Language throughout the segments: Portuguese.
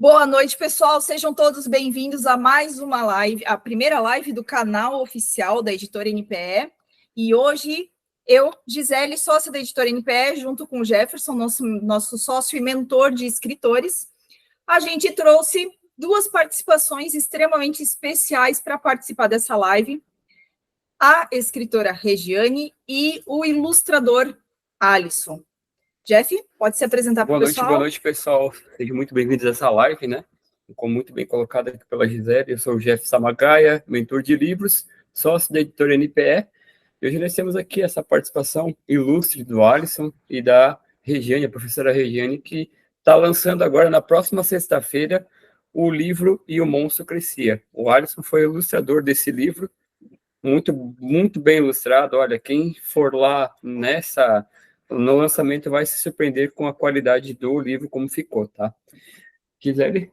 Boa noite, pessoal. Sejam todos bem-vindos a mais uma live, a primeira live do canal oficial da Editora NPE. E hoje, eu, Gisele, sócia da Editora NPE, junto com o Jefferson, nosso sócio e mentor de escritores, a gente trouxe duas participações extremamente especiais para participar dessa live. A escritora Regiane e o ilustrador Alisson. Jeff, pode se apresentar para o pessoal? Boa noite, pessoal. Sejam muito bem-vindos a essa live, né? Como muito bem colocado aqui pela Gisele, eu sou o Jeff Samagaia, mentor de livros, sócio da editora NPE. E hoje nós temos aqui essa participação ilustre do Alisson e da Regiane, a professora Regiane, que está lançando agora, na próxima sexta-feira, o livro E o Monstro Crescia. O Alisson foi o ilustrador desse livro, muito bem ilustrado. Olha, quem for lá no lançamento vai se surpreender com a qualidade do livro, como ficou, tá? Gisele,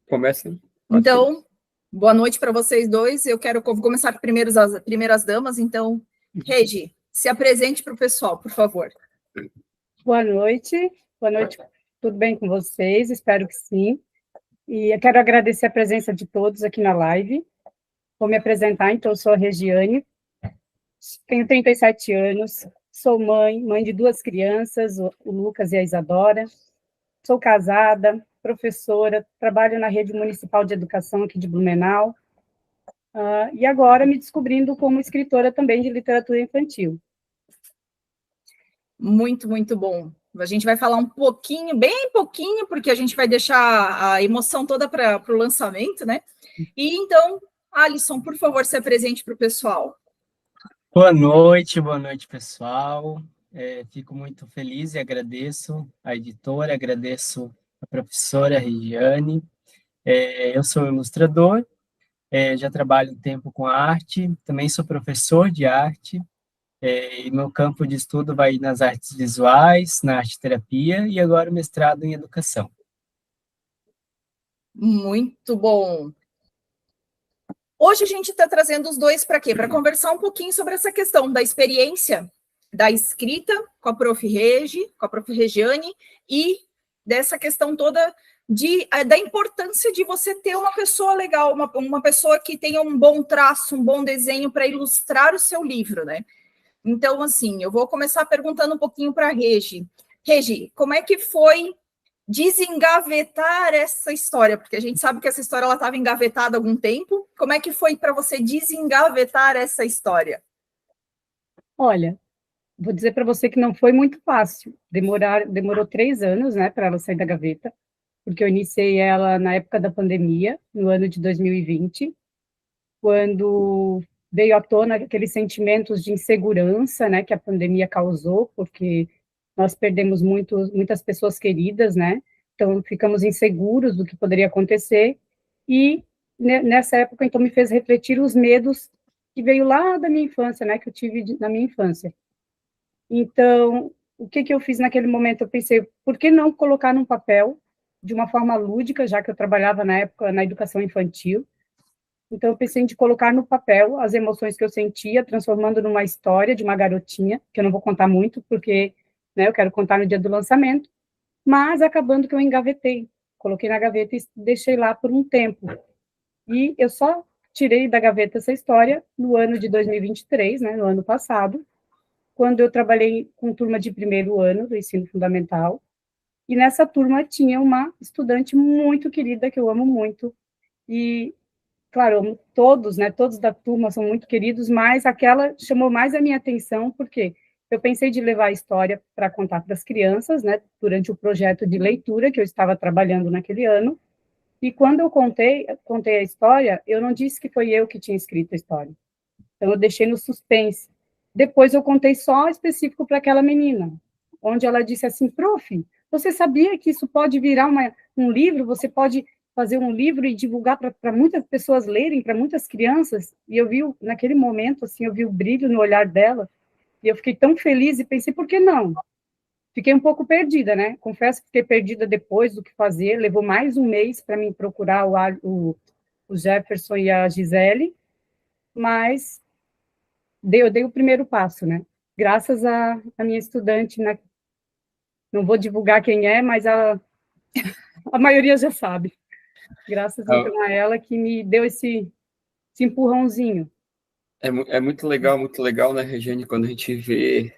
começa. Então, boa noite para vocês dois. Eu vou começar primeiro as primeiras damas. Então, Regi, se apresente para o pessoal, por favor. Boa noite, tudo bem com vocês? Espero que sim. E eu quero agradecer a presença de todos aqui na live. Vou me apresentar, então, eu sou a Regiane, tenho 37 anos, sou mãe de duas crianças, o Lucas e a Isadora, sou casada, professora, trabalho na rede municipal de educação aqui de Blumenau, e agora me descobrindo como escritora também de literatura infantil. Muito bom. A gente vai falar um pouquinho, bem pouquinho, porque a gente vai deixar a emoção toda para o lançamento, né? E então, Alisson, por favor, se apresente para o pessoal. Boa noite, pessoal. Fico muito feliz e agradeço a editora, agradeço a professora Regiane. Eu sou ilustrador, já trabalho um tempo com arte, também sou professor de arte, e meu campo de estudo vai nas artes visuais, na arte-terapia e agora mestrado em educação. Muito bom. Hoje a gente está trazendo os dois para quê? Para conversar um pouquinho sobre essa questão da experiência da escrita com a prof. Regiane, e dessa questão toda da importância de você ter uma pessoa legal, uma pessoa que tenha um bom traço, um bom desenho para ilustrar o seu livro, né? Então, assim, eu vou começar perguntando um pouquinho para a Regi. Regi, como é que foi desengavetar essa história? Porque a gente sabe que essa história estava engavetada há algum tempo. Como é que foi para você desengavetar essa história? Olha, vou dizer para você que não foi muito fácil. Demorou 3 anos, né, para ela sair da gaveta, porque eu iniciei ela na época da pandemia, no ano de 2020, quando veio à tona aqueles sentimentos de insegurança, né, que a pandemia causou, porque nós perdemos muitas pessoas queridas, né? Então, ficamos inseguros do que poderia acontecer, e nessa época, então, me fez refletir os medos que veio lá da minha infância, né, que eu tive na minha infância. Então, o que eu fiz naquele momento? Eu pensei, por que não colocar num papel, de uma forma lúdica, já que eu trabalhava na época na educação infantil. Então, eu pensei em colocar no papel as emoções que eu sentia, transformando numa história de uma garotinha, que eu não vou contar muito, porque, né, eu quero contar no dia do lançamento, mas acabando que eu engavetei, coloquei na gaveta e deixei lá por um tempo. E eu só tirei da gaveta essa história no ano de 2023, né, no ano passado, quando eu trabalhei com turma de primeiro ano do ensino fundamental, e nessa turma tinha uma estudante muito querida, que eu amo muito, e, claro, todos, né, todos da turma são muito queridos, mas aquela chamou mais a minha atenção, porque eu pensei de levar a história para contar para as crianças, né, durante o projeto de leitura que eu estava trabalhando naquele ano, e quando eu contei a história, eu não disse que foi eu que tinha escrito a história, então eu deixei no suspense. Depois eu contei só específico para aquela menina, onde ela disse assim, prof, você sabia que isso pode virar um livro? Você pode fazer um livro e divulgar para muitas pessoas lerem, para muitas crianças? E eu vi, naquele momento, assim, eu vi o brilho no olhar dela, e eu fiquei tão feliz e pensei, por que não? Fiquei um pouco perdida, né? Confesso que fiquei perdida depois do que fazer, levou mais um mês para mim procurar o Jefferson e a Gisele, mas eu dei o primeiro passo, né? Graças à minha estudante, né? Não vou divulgar quem é, mas a maioria já sabe. Graças então a ela que me deu esse empurrãozinho. É muito legal, né, Regiane, quando a gente vê,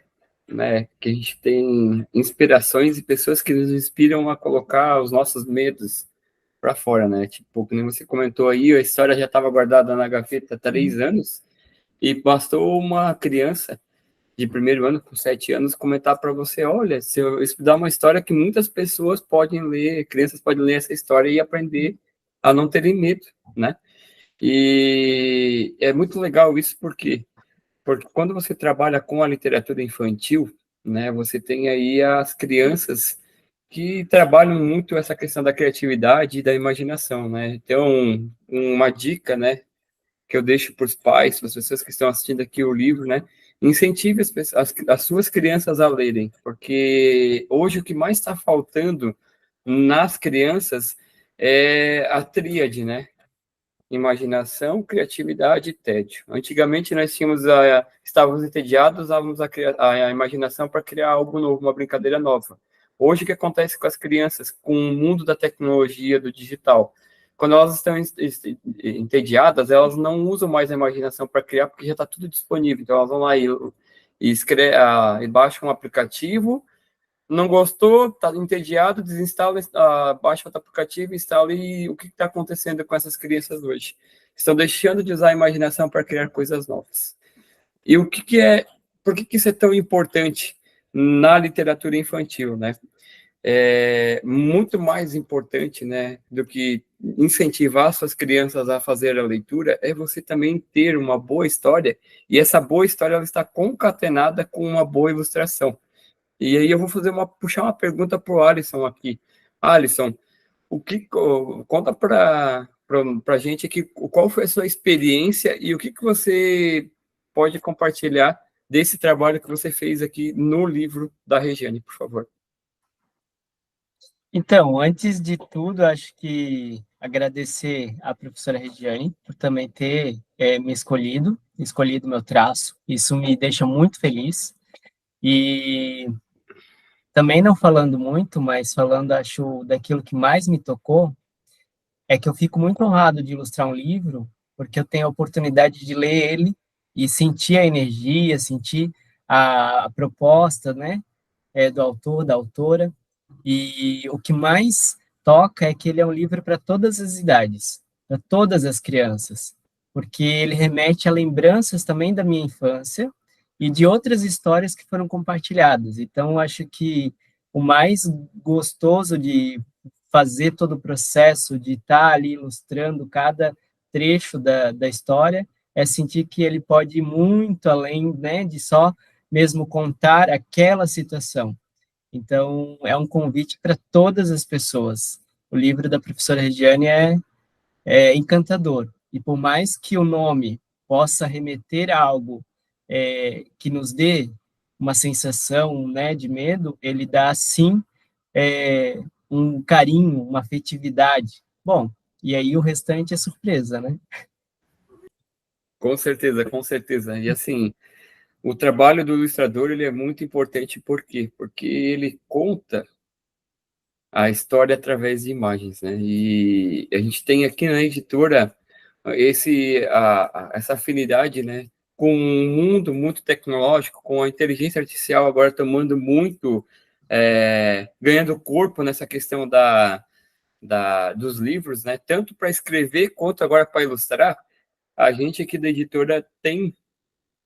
né, que a gente tem inspirações e pessoas que nos inspiram a colocar os nossos medos para fora, né? Tipo, como você comentou aí, a história já estava guardada na gaveta há 3 anos e bastou uma criança de primeiro ano, com 7 anos, comentar para você, olha, se eu estudar uma história que muitas pessoas podem ler, crianças podem ler essa história e aprender a não terem medo, né? E é muito legal isso, porque quando você trabalha com a literatura infantil, né, você tem aí as crianças que trabalham muito essa questão da criatividade e da imaginação, né? Então, uma dica, né, que eu deixo para os pais, para as pessoas que estão assistindo aqui o livro, né, incentive as suas crianças a lerem, porque hoje o que mais está faltando nas crianças é a tríade, né? Imaginação, criatividade e tédio. Antigamente nós estávamos entediados, usávamos a imaginação para criar algo novo, uma brincadeira nova. Hoje o que acontece com as crianças, com o mundo da tecnologia, do digital? Quando elas estão entediadas, elas não usam mais a imaginação para criar, porque já está tudo disponível. Então elas vão lá e baixam um aplicativo. Não gostou, está entediado, desinstala, baixa outro aplicativo, instala, e o que está acontecendo com essas crianças hoje? Estão deixando de usar a imaginação para criar coisas novas. E por que isso é tão importante na literatura infantil, né? É muito mais importante, né, do que incentivar suas crianças a fazer a leitura, é você também ter uma boa história, e essa boa história ela está concatenada com uma boa ilustração. E aí eu vou puxar uma pergunta para o Alisson aqui. Alisson, conta para a gente aqui qual foi a sua experiência e o que você pode compartilhar desse trabalho que você fez aqui no livro da Regiane, por favor. Então, antes de tudo, acho que agradecer à professora Regiane por também ter me escolhido meu traço. Isso me deixa muito feliz. E também não falando muito, mas falando, acho, daquilo que mais me tocou, é que eu fico muito honrado de ilustrar um livro, porque eu tenho a oportunidade de ler ele e sentir a energia, sentir a proposta, né, do autor, da autora. E o que mais toca é que ele é um livro para todas as idades, para todas as crianças, porque ele remete a lembranças também da minha infância e de outras histórias que foram compartilhadas. Então, acho que o mais gostoso de fazer todo o processo, de estar ali ilustrando cada trecho da história, é sentir que ele pode ir muito além, né, de só mesmo contar aquela situação. Então, é um convite para todas as pessoas. O livro da professora Regiane é encantador. E por mais que o nome possa remeter a algo que nos dê uma sensação, né, de medo, ele dá, sim, um carinho, uma afetividade. Bom, e aí o restante é surpresa, né? Com certeza, com certeza. E assim, o trabalho do ilustrador ele é muito importante, por quê? Porque ele conta a história através de imagens, né? E a gente tem aqui na editora essa afinidade, né, com um mundo muito tecnológico, com a inteligência artificial agora tomando muito, ganhando corpo nessa questão dos livros, né? Tanto para escrever quanto agora para ilustrar. A gente aqui da editora tem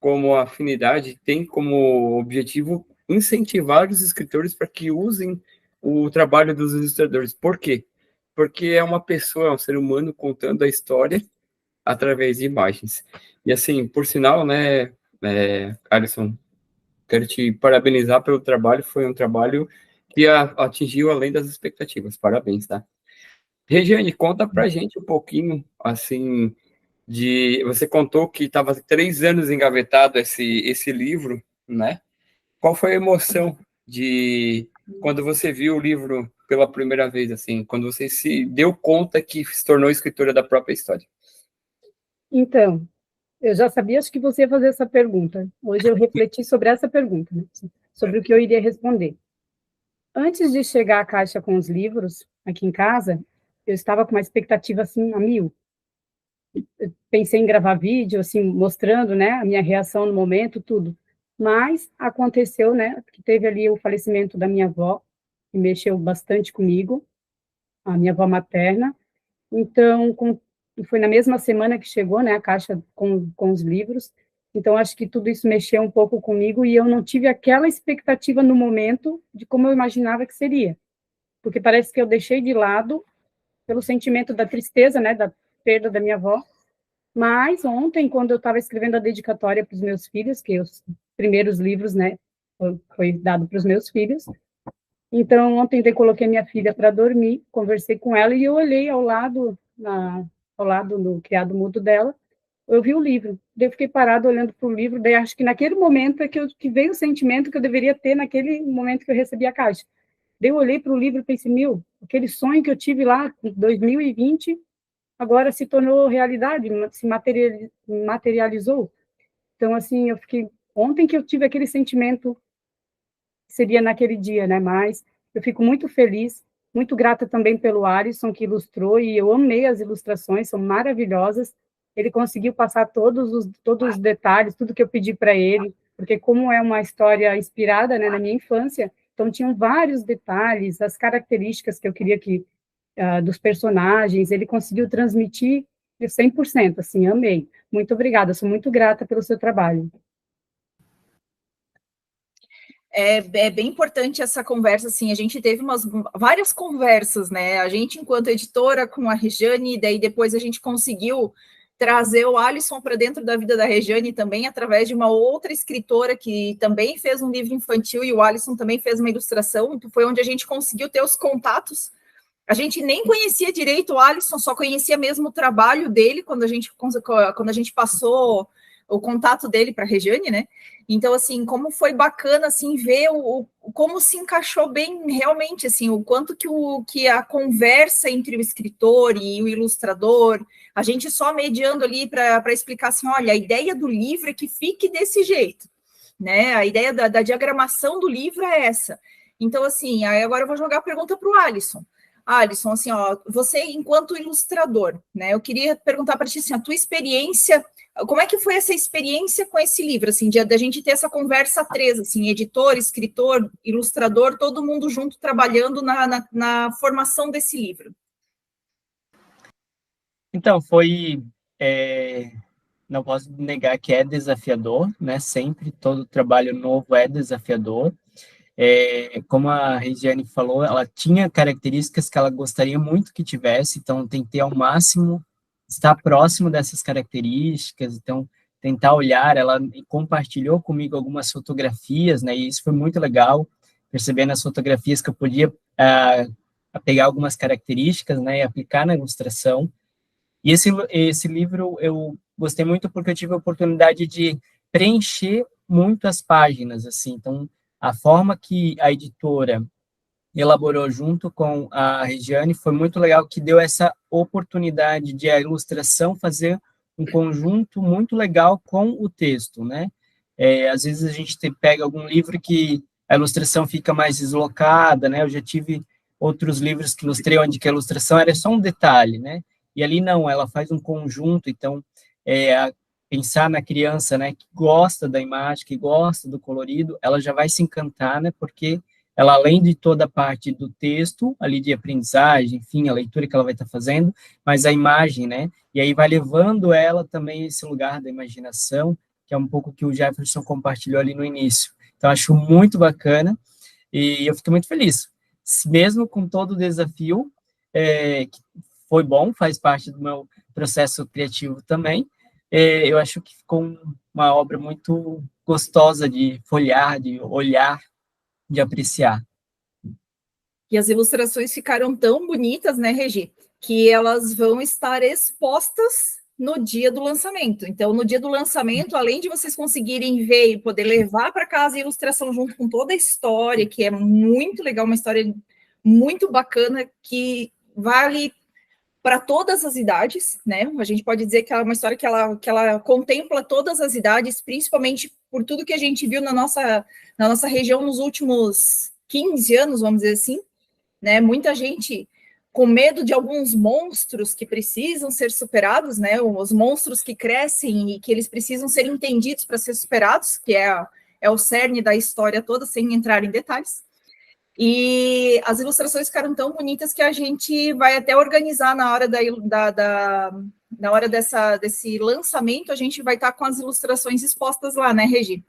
como afinidade, tem como objetivo incentivar os escritores para que usem o trabalho dos ilustradores. Por quê? Porque é uma pessoa, é um ser humano contando a história através de imagens. E assim, por sinal, né, Alisson, quero te parabenizar pelo trabalho, foi um trabalho que atingiu além das expectativas. Parabéns, tá? Regiane, conta pra gente um pouquinho, assim, você contou que estava 3 anos engavetado esse livro, né? Qual foi a emoção de quando você viu o livro pela primeira vez, assim, quando você se deu conta que se tornou escritora da própria história? Então, eu já sabia, acho que você ia fazer essa pergunta. Hoje eu refleti sobre essa pergunta, né? Sobre o que eu iria responder. Antes de chegar à caixa com os livros aqui em casa, eu estava com uma expectativa, assim, a mil. Eu pensei em gravar vídeo, assim, mostrando, né, a minha reação no momento, tudo. Mas aconteceu, né, que teve ali o falecimento da minha avó, que mexeu bastante comigo, a minha avó materna. Então, foi na mesma semana que chegou, né, a caixa com os livros. Então, acho que tudo isso mexeu um pouco comigo e eu não tive aquela expectativa no momento de como eu imaginava que seria. Porque parece que eu deixei de lado pelo sentimento da tristeza, né, da perda da minha avó. Mas ontem, quando eu estava escrevendo a dedicatória para os meus filhos, que os primeiros livros, né, foi dado para os meus filhos. Então, ontem eu coloquei minha filha para dormir, conversei com ela e eu olhei ao lado do criado mudo dela, eu vi o livro. Daí eu fiquei parada olhando para o livro, daí acho que naquele momento é que veio o sentimento que eu deveria ter naquele momento que eu recebi a caixa. Daí eu olhei para o livro e pensei, aquele sonho que eu tive lá em 2020, agora se tornou realidade, se materializou. Então, assim, eu fiquei... Ontem que eu tive aquele sentimento, seria naquele dia, né? Mas eu fico muito feliz, muito grata também pelo Alisson, que ilustrou, e eu amei as ilustrações, são maravilhosas. Ele conseguiu passar todos os detalhes, tudo que eu pedi para ele, porque como é uma história inspirada, né, na minha infância, então tinham vários detalhes, as características que eu queria que dos personagens, ele conseguiu transmitir 100%, assim, amei. Muito obrigada, sou muito grata pelo seu trabalho. É bem importante essa conversa, assim, a gente teve várias conversas, né, a gente enquanto editora com a Regiane, daí depois a gente conseguiu trazer o Alisson para dentro da vida da Regiane também, através de uma outra escritora que também fez um livro infantil, e o Alisson também fez uma ilustração, então foi onde a gente conseguiu ter os contatos. A gente nem conhecia direito o Alisson, só conhecia mesmo o trabalho dele quando a gente passou o contato dele para a Regiane, né? Então, assim, como foi bacana, assim, ver como se encaixou bem realmente, assim, o quanto que a conversa entre o escritor e o ilustrador, a gente só mediando ali para explicar assim, olha, a ideia do livro é que fique desse jeito, né? A ideia da diagramação do livro é essa. Então, assim, aí agora eu vou jogar a pergunta para o Alisson. Alisson, assim, ó, você enquanto ilustrador, né? Eu queria perguntar para ti, assim, a tua experiência. Como é que foi essa experiência com esse livro, assim, da gente ter essa conversa a três, assim, editor, escritor, ilustrador, todo mundo junto trabalhando na formação desse livro? Então, não posso negar que é desafiador, né? Sempre, todo trabalho novo é desafiador. Como a Regiane falou, ela tinha características que ela gostaria muito que tivesse, então tem que ter ao máximo, estar próximo dessas características, então tentar olhar, ela compartilhou comigo algumas fotografias, né, e isso foi muito legal, percebendo as fotografias que eu podia pegar algumas características, né, e aplicar na ilustração. E esse livro eu gostei muito porque eu tive a oportunidade de preencher muito as páginas, assim, então a forma que a editora elaborou junto com a Regiane foi muito legal, que deu essa oportunidade de a ilustração fazer um conjunto muito legal com o texto, né? Às vezes a gente pega algum livro que a ilustração fica mais deslocada, né? Eu já tive outros livros que ilustrei onde que a ilustração era só um detalhe, né? E ali não, ela faz um conjunto, então pensar na criança, né, que gosta da imagem, que gosta do colorido, ela já vai se encantar, né, porque ela, além de toda a parte do texto, ali de aprendizagem, enfim, a leitura que ela vai estar fazendo, mas a imagem, né, e aí vai levando ela também a esse lugar da imaginação, que é um pouco que o Jefferson compartilhou ali no início. Então, acho muito bacana, e eu fico muito feliz. Mesmo com todo o desafio, que foi bom, faz parte do meu processo criativo também, eu acho que ficou uma obra muito gostosa de folhear, de olhar, de apreciar. E as ilustrações ficaram tão bonitas, né, Regi, que elas vão estar expostas no dia do lançamento. Então, no dia do lançamento, além de vocês conseguirem ver e poder levar para casa a ilustração junto com toda a história, que é muito legal, uma história muito bacana, que vale para todas as idades, né? A gente pode dizer que é uma história que ela contempla todas as idades, principalmente por tudo que a gente viu na nossa região nos últimos 15 anos, vamos dizer assim, né? Muita gente com medo de alguns monstros que precisam ser superados, né? Os monstros que crescem e que eles precisam ser entendidos para ser superados, que é o cerne da história toda, sem entrar em detalhes. E as ilustrações ficaram tão bonitas que a gente vai até organizar na hora na hora desse lançamento, a gente vai estar com as ilustrações expostas lá, né, Regi?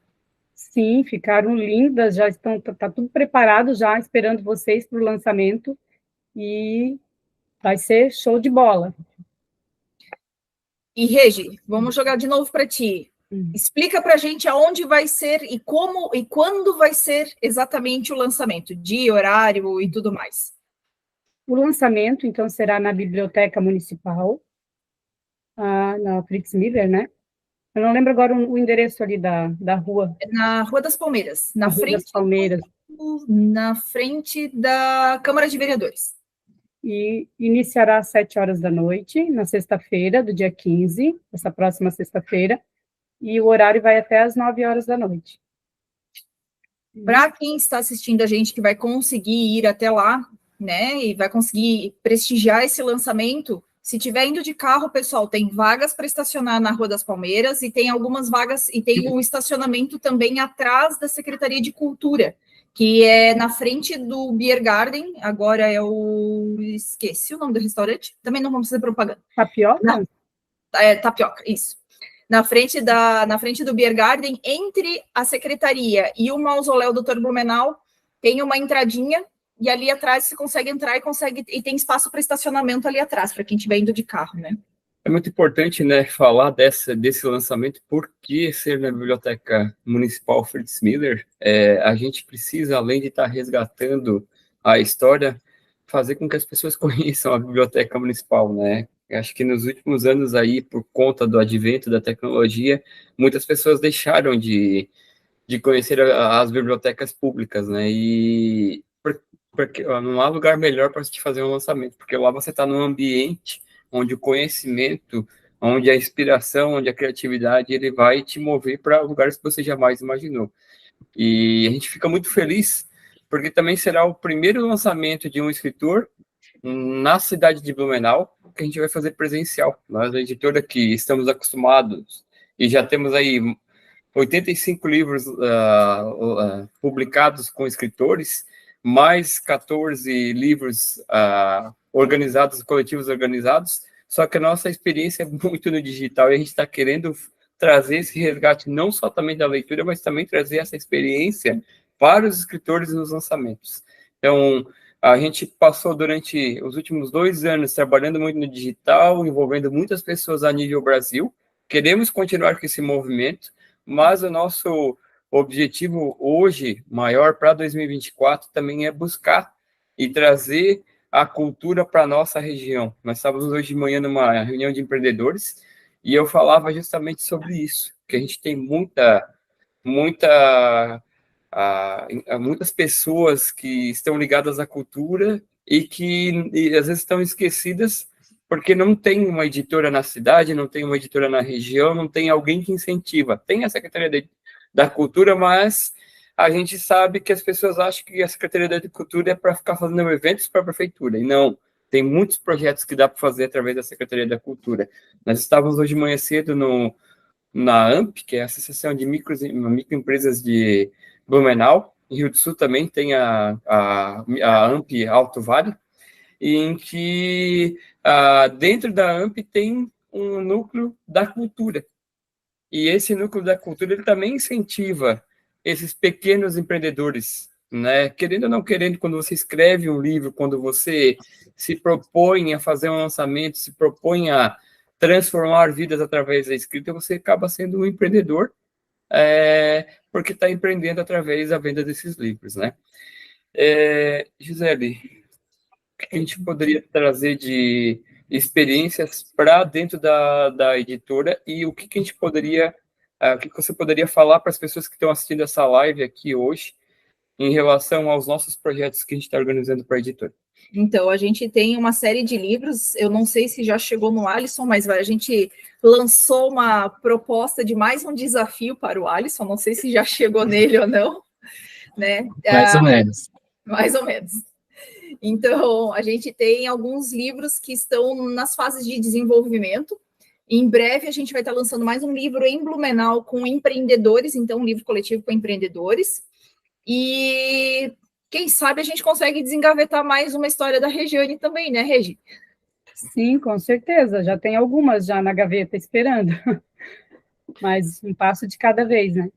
Sim, ficaram lindas, já tá tudo preparado já, esperando vocês para o lançamento, e vai ser show de bola. E, Regi, vamos jogar de novo para ti. Explica para a gente aonde vai ser e como e quando vai ser exatamente o lançamento, dia, horário e tudo mais. O lançamento, então, será na Biblioteca Municipal, na Fritz Miller, né? Eu não lembro agora o endereço ali da rua. É na Rua das Palmeiras, Na frente das Palmeiras. Na frente da Câmara de Vereadores. E iniciará às 7 horas da noite, na sexta-feira, do dia 15, essa próxima sexta-feira, e o horário vai até às 9 horas da noite. Para quem está assistindo a gente, que vai conseguir ir até lá, né, e vai conseguir prestigiar esse lançamento, se tiver indo de carro, pessoal, tem vagas para estacionar na Rua das Palmeiras e tem algumas vagas, e tem um estacionamento também atrás da Secretaria de Cultura, que é na frente do Beer Garden, agora esqueci o nome do restaurante, também não vamos fazer propaganda. Tapioca? Tapioca, isso. Na frente do Beer Garden, entre a secretaria e o mausoléu do Dr. Blumenau, tem uma entradinha, e ali atrás você consegue entrar e tem espaço para estacionamento ali atrás, para quem estiver indo de carro, né? É muito importante, né, falar desse lançamento, porque ser na Biblioteca Municipal Fritz Miller, a gente precisa, além de estar resgatando a história, fazer com que as pessoas conheçam a Biblioteca Municipal, né? Eu acho que nos últimos anos aí, por conta do advento da tecnologia, muitas pessoas deixaram de conhecer as bibliotecas públicas, né? E porque não há lugar melhor para se fazer um lançamento, porque lá você está num ambiente onde o conhecimento, onde a inspiração, onde a criatividade, ele vai te mover para lugares que você jamais imaginou. E a gente fica muito feliz, porque também será o primeiro lançamento de um escritor na cidade de Blumenau, que a gente vai fazer presencial. Nós, a editora que estamos acostumados, e já temos aí 85 livros publicados com escritores, mais 14 livros organizados, coletivos organizados, só que a nossa experiência é muito no digital, e a gente está querendo trazer esse resgate não só também da leitura, mas também trazer essa experiência para os escritores nos lançamentos. Então, a gente passou durante os últimos 2 anos trabalhando muito no digital, envolvendo muitas pessoas a nível Brasil. Queremos continuar com esse movimento, mas o nosso objetivo hoje, maior para 2024, também é buscar e trazer a cultura para a nossa região. Nós estávamos hoje de manhã numa reunião de empreendedores e eu falava justamente sobre isso, que a gente tem muitas pessoas que estão ligadas à cultura e que às vezes estão esquecidas porque não tem uma editora na cidade, não tem uma editora na região, não tem alguém que incentiva. Tem a Secretaria da Cultura, mas a gente sabe que as pessoas acham que a Secretaria da Cultura é para ficar fazendo eventos para a prefeitura, e não. Tem muitos projetos que dá para fazer através da Secretaria da Cultura. Nós estávamos hoje de manhã cedo na AMP, que é a Associação de Microempresas de Blumenau. Em Rio do Sul também tem a AMP Alto Vale, em que dentro da AMP tem um núcleo da cultura. E esse núcleo da cultura, ele também incentiva esses pequenos empreendedores, né? Querendo ou não querendo, quando você escreve um livro, quando você se propõe a fazer um lançamento, se propõe a transformar vidas através da escrita, você acaba sendo um empreendedor, porque está empreendendo através da venda desses livros, né? Gisele, o que a gente poderia trazer de experiências para dentro da editora, e o que a gente poderia, o que você poderia falar para as pessoas que estão assistindo essa live aqui hoje em relação aos nossos projetos que a gente está organizando para a editora? Então, a gente tem uma série de livros, eu não sei se já chegou no Alisson, mas a gente lançou uma proposta de mais um desafio para o Alisson, não sei se já chegou nele ou não, né? Mais ou menos. Mais ou menos. Então, a gente tem alguns livros que estão nas fases de desenvolvimento. Em breve, a gente vai estar lançando mais um livro em Blumenau com empreendedores, então, um livro coletivo com empreendedores. E quem sabe a gente consegue desengavetar mais uma história da Regiane também, né, Regi? Sim, com certeza. Já tem algumas já na gaveta esperando. Mas um passo de cada vez, né?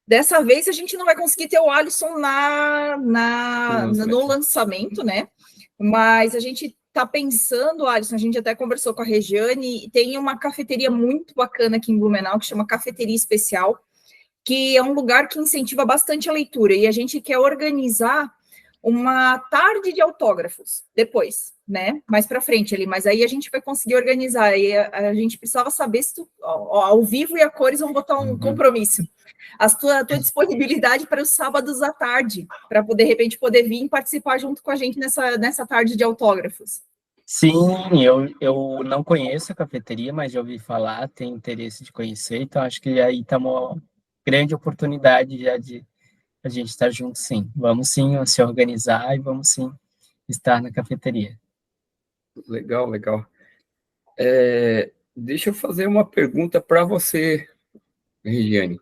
Dessa vez a gente não vai conseguir ter o Alisson no lançamento, né? Mas a gente está pensando, Alisson, a gente até conversou com a Regiane, tem uma cafeteria muito bacana aqui em Blumenau, que chama Cafeteria Especial, que é um lugar que incentiva bastante a leitura, e a gente quer organizar uma tarde de autógrafos depois, né? Mais para frente ali, mas aí a gente vai conseguir organizar. E a gente precisava saber se tu, ao vivo e a cores vão botar um compromisso. A tua disponibilidade para os sábados à tarde, para poder, de repente, poder vir e participar junto com a gente nessa tarde de autógrafos. Sim, eu não conheço a cafeteria, mas já ouvi falar, tenho interesse de conhecer, então acho que aí está uma grande oportunidade já de a gente estar junto, sim. Vamos sim se organizar e vamos sim estar na cafeteria. Legal, legal. Deixa eu fazer uma pergunta para você, Regiane.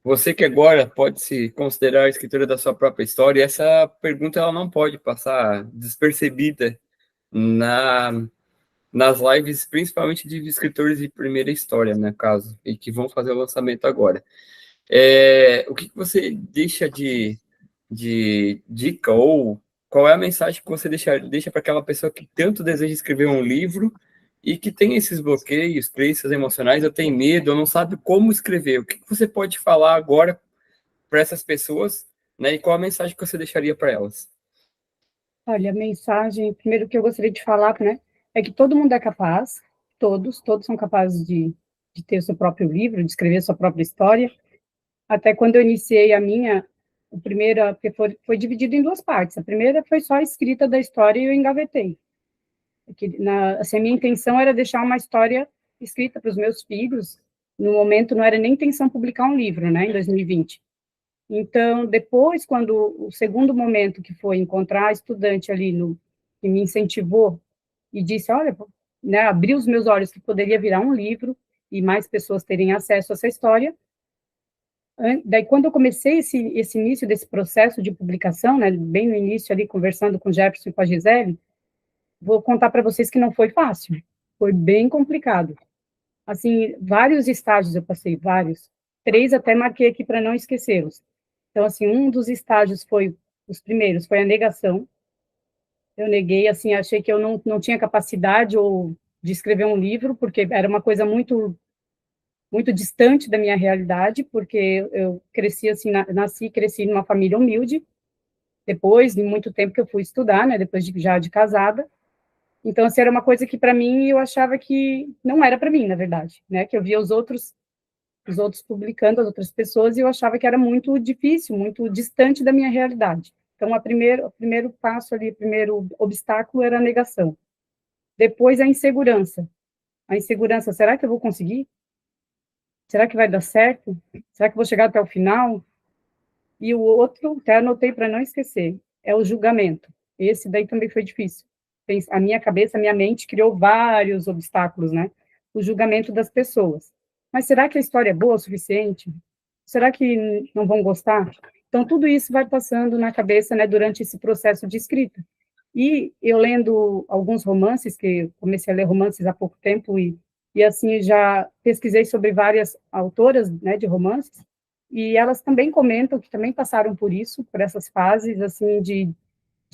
Você que agora pode se considerar escritora da sua própria história, essa pergunta ela não pode passar despercebida nas lives, principalmente de escritores de primeira história, no caso, e que vão fazer o lançamento agora. O que você deixa de dica, ou qual é a mensagem que você deixa para aquela pessoa que tanto deseja escrever um livro e que tem esses bloqueios, crenças emocionais, eu tenho medo, eu não sabe como escrever? O que você pode falar agora para essas pessoas, né? E qual a mensagem que você deixaria para elas? Olha, a mensagem, primeiro que eu gostaria de falar, né, é que todo mundo é capaz, todos são capazes de ter o seu próprio livro, de escrever a sua própria história. Até quando eu iniciei a minha, porque foi dividido em duas partes. A primeira foi só a escrita da história e eu engavetei. Assim, a minha intenção era deixar uma história escrita para os meus filhos. No momento, não era nem intenção publicar um livro, né, em 2020. Então, depois, quando o segundo momento, que foi encontrar estudante ali que me incentivou e disse, olha, né, abriu os meus olhos que poderia virar um livro e mais pessoas terem acesso a essa história. Daí, quando eu comecei esse início desse processo de publicação, né, bem no início ali, conversando com o Jefferson e com a Gisele, vou contar para vocês que não foi fácil, foi bem complicado. Assim, vários estágios eu passei, vários. 3 até marquei aqui para não esquecê-los. Então, assim, um dos estágios os primeiros, foi a negação. Eu neguei, assim, achei que eu não tinha capacidade de escrever um livro, porque era uma coisa muito distante da minha realidade, porque eu cresci assim, nasci e cresci numa família humilde, depois de muito tempo que eu fui estudar, né, depois já de casada. Então, assim, era uma coisa que para mim eu achava que não era para mim, na verdade, né, que eu via os outros publicando, as outras pessoas, e eu achava que era muito difícil, muito distante da minha realidade. Então, o primeiro passo ali, o primeiro obstáculo era a negação. Depois, a insegurança. A insegurança, será que eu vou conseguir? Será que vai dar certo? Será que eu vou chegar até o final? E o outro, até anotei para não esquecer, é o julgamento. Esse daí também foi difícil. A minha cabeça, a minha mente criou vários obstáculos, né? O julgamento das pessoas. Mas será que a história é boa o suficiente? Será que não vão gostar? Então, tudo isso vai passando na cabeça, né, durante esse processo de escrita. E eu lendo alguns romances, que comecei a ler romances há pouco tempo, e assim, já pesquisei sobre várias autoras, né, de romances, e elas também comentam que também passaram por isso, por essas fases, assim, de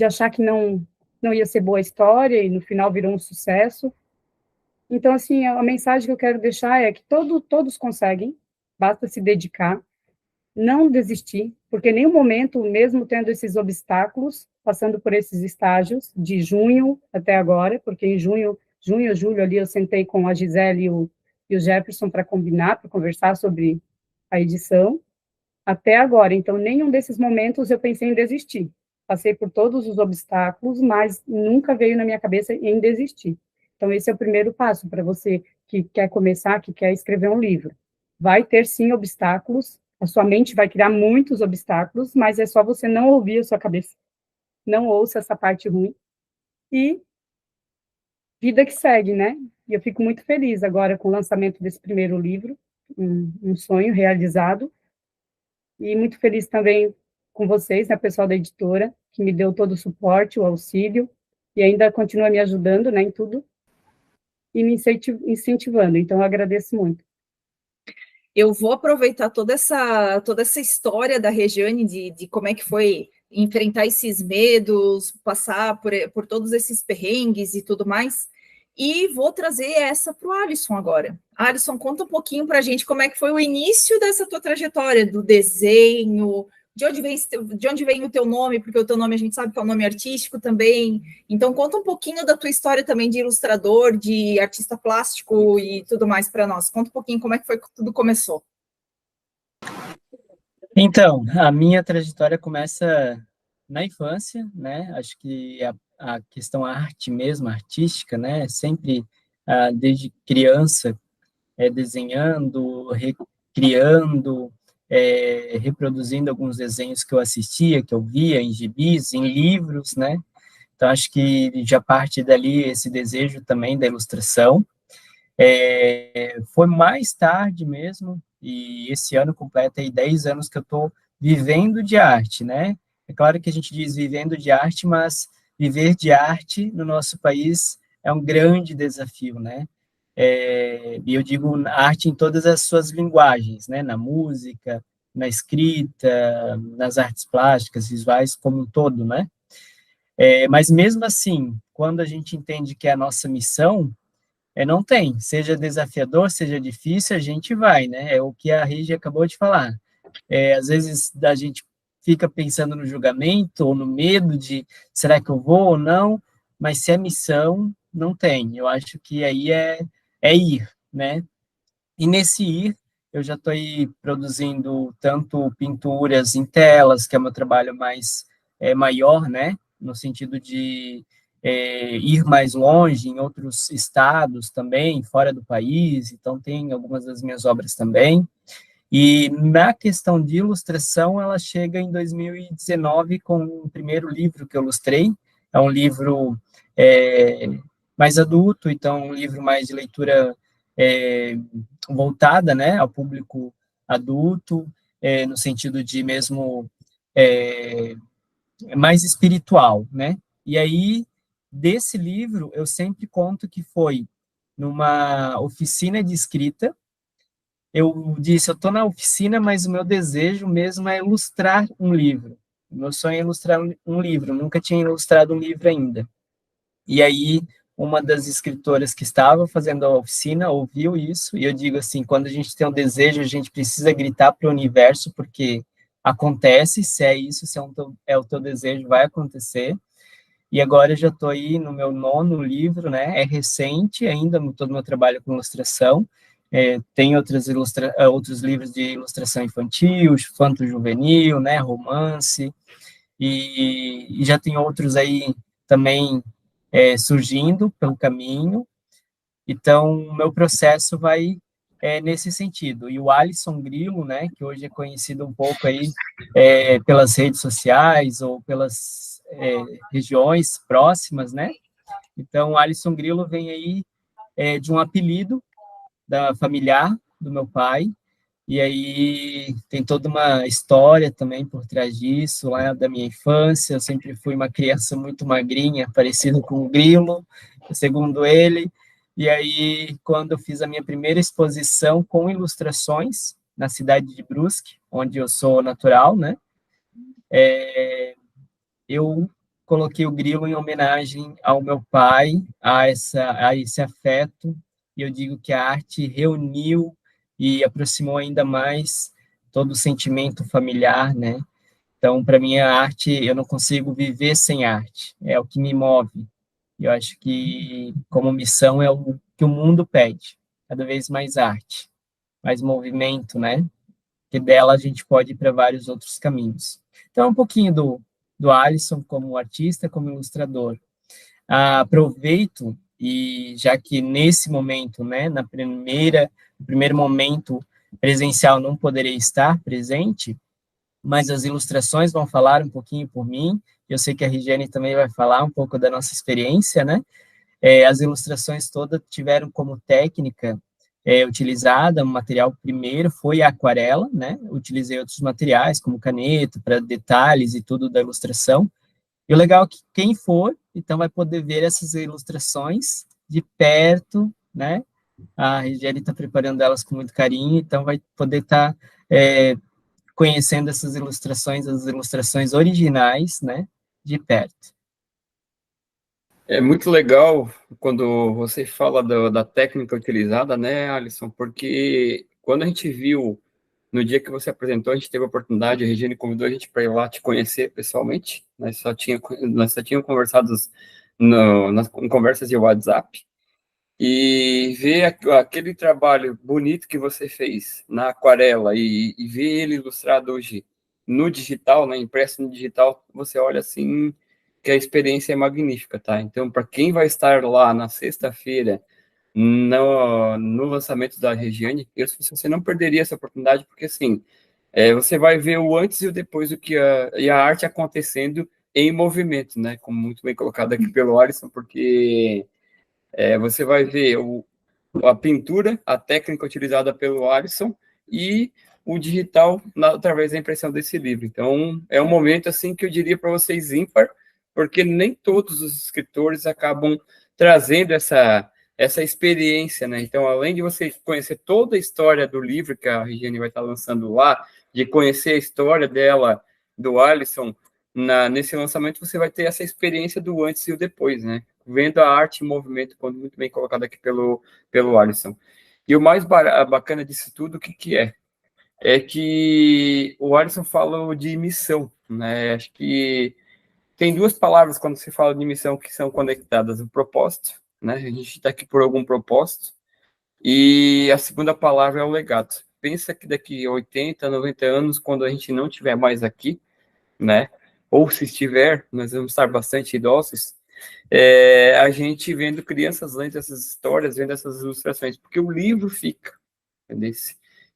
achar que não ia ser boa a história, e no final virou um sucesso. Então, assim, a mensagem que eu quero deixar é que todos conseguem, basta se dedicar, não desistir, porque em nenhum momento, mesmo tendo esses obstáculos, passando por esses estágios, de junho até agora, porque em junho, julho, ali eu sentei com a Gisele e o Jefferson para combinar, para conversar sobre a edição, até agora. Então, nenhum desses momentos eu pensei em desistir. Passei por todos os obstáculos, mas nunca veio na minha cabeça em desistir. Então, esse é o primeiro passo para você que quer começar, que quer escrever um livro. Vai ter, sim, obstáculos, a sua mente vai criar muitos obstáculos, mas é só você não ouvir a sua cabeça. não ouça essa parte ruim, e vida que segue, né? E eu fico muito feliz agora com o lançamento desse primeiro livro, um sonho realizado, e muito feliz também com vocês, né, pessoal da editora, que me deu todo o suporte, o auxílio, e ainda continua me ajudando, né, em tudo, e me incentivando, então eu agradeço muito. Eu vou aproveitar toda essa história da Regiane, de como é que foi enfrentar esses medos, passar por todos esses perrengues e tudo mais, e vou trazer essa para o Alisson agora. Alisson, conta um pouquinho para a gente como é que foi o início dessa tua trajetória, do desenho, de onde vem o teu nome, porque o teu nome a gente sabe que é um nome artístico também. Então, conta um pouquinho da tua história também de ilustrador, de artista plástico e tudo mais para nós. Conta um pouquinho como é que foi que tudo começou. Então, a minha trajetória começa na infância, né? Acho que a questão arte mesmo, artística, né? Sempre, desde criança, desenhando, recriando, reproduzindo alguns desenhos que eu assistia, que eu via em gibis, em livros, né? Então, acho que já parte dali esse desejo também da ilustração. Foi mais tarde mesmo, e esse ano completa aí 10 anos que eu estou vivendo de arte, né? É claro que a gente diz vivendo de arte, mas viver de arte no nosso país é um grande desafio, né? E eu digo arte em todas as suas linguagens, né? Na música, na escrita, nas artes plásticas, visuais como um todo, né? Mas mesmo assim, quando a gente entende que é a nossa missão, não tem, seja desafiador, seja difícil, a gente vai, né? É o que a Regi acabou de falar. Às vezes a gente fica pensando no julgamento ou no medo de será que eu vou ou não, mas se é missão, não tem. Eu acho que aí é ir, né? E nesse ir, eu já estou aí produzindo tanto pinturas em telas, que é o meu trabalho mais maior, né? No sentido de ir mais longe, em outros estados também, fora do país, então tem algumas das minhas obras também. E na questão de ilustração, ela chega em 2019 com o primeiro livro que eu ilustrei, é um livro mais adulto, então um livro mais de leitura voltada, né, ao público adulto, no sentido de mesmo mais espiritual, né? E aí, desse livro, eu sempre conto que foi numa oficina de escrita. Eu disse, eu estou na oficina, mas o meu desejo mesmo é ilustrar um livro. O meu sonho é ilustrar um livro, nunca tinha ilustrado um livro ainda. E aí, uma das escritoras que estava fazendo a oficina ouviu isso, e eu digo assim, quando a gente tem um desejo, a gente precisa gritar para o universo, porque acontece, se é isso, se é o teu desejo, vai acontecer. E agora eu já estou aí no meu 9º livro, né? É recente ainda, todo o meu trabalho com ilustração. Tem outros livros de ilustração infantil, infanto-juvenil, né? Romance, e já tem outros aí também surgindo pelo caminho. Então, o meu processo vai nesse sentido. E o Alisson Grilo, né, que hoje é conhecido um pouco aí pelas redes sociais ou pelas regiões próximas, né? Então, o Alisson Grilo vem aí de um apelido da familiar do meu pai, e aí tem toda uma história também por trás disso, lá da minha infância. Eu sempre fui uma criança muito magrinha, parecido com o Grilo, segundo ele. E aí, quando eu fiz a minha primeira exposição com ilustrações na cidade de Brusque, onde eu sou natural, né? Eu coloquei o Grilo em homenagem ao meu pai, a esse afeto, e eu digo que a arte reuniu e aproximou ainda mais todo o sentimento familiar, né? Então, para mim, a arte, eu não consigo viver sem arte, é o que me move. Eu acho que, como missão, é o que o mundo pede, cada vez mais arte, mais movimento, né? Que dela a gente pode ir para vários outros caminhos. Então, um pouquinho do Alisson como artista, como ilustrador. Aproveito, e já que nesse momento, né, no primeiro momento presencial não poderei estar presente, mas as ilustrações vão falar um pouquinho por mim, eu sei que a Regiane também vai falar um pouco da nossa experiência, né? As ilustrações todas tiveram como técnica utilizada, o material primeiro foi a aquarela, né? Utilizei outros materiais, como caneta, para detalhes e tudo da ilustração. E o legal é que quem for, então, vai poder ver essas ilustrações de perto, né? A Regiane está preparando elas com muito carinho, então vai poder estar conhecendo essas ilustrações, as ilustrações originais, né? De perto. É muito legal quando você fala da técnica utilizada, né, Alisson? Porque quando a gente viu, no dia que você apresentou, a gente teve a oportunidade, a Regina convidou a gente para ir lá te conhecer pessoalmente. Nós só tínhamos conversado em conversas de WhatsApp. E ver aquele trabalho bonito que você fez na aquarela e ver ele ilustrado hoje no digital, né, impresso no digital, você olha assim que a experiência é magnífica, tá? Então, para quem vai estar lá na sexta-feira no lançamento da Regiane, você não perderia essa oportunidade, porque assim, você vai ver o antes e o depois e a arte acontecendo em movimento, né? Como muito bem colocado aqui pelo Alisson, porque você vai ver a pintura, a técnica utilizada pelo Alisson e o digital através da impressão desse livro. Então, é um momento assim que eu diria para vocês ímpar, porque nem todos os escritores acabam trazendo essa experiência, né? Então, além de você conhecer toda a história do livro que a Regiane vai estar lançando lá, de conhecer a história dela, do Alisson, nesse lançamento, você vai ter essa experiência do antes e o depois, né? Vendo a arte em movimento, quando muito bem colocado aqui pelo Alisson. E o mais bacana disso tudo, o que é? É que o Alisson falou de missão, né? Acho que tem duas palavras quando se fala de missão que são conectadas: o propósito, né? A gente está aqui por algum propósito, e a segunda palavra é o legado. Pensa que daqui a 80, 90 anos, quando a gente não estiver mais aqui, né? Ou se estiver, nós vamos estar bastante idosos, a gente vendo crianças lendo essas histórias, vendo essas ilustrações, porque o livro fica, entendeu?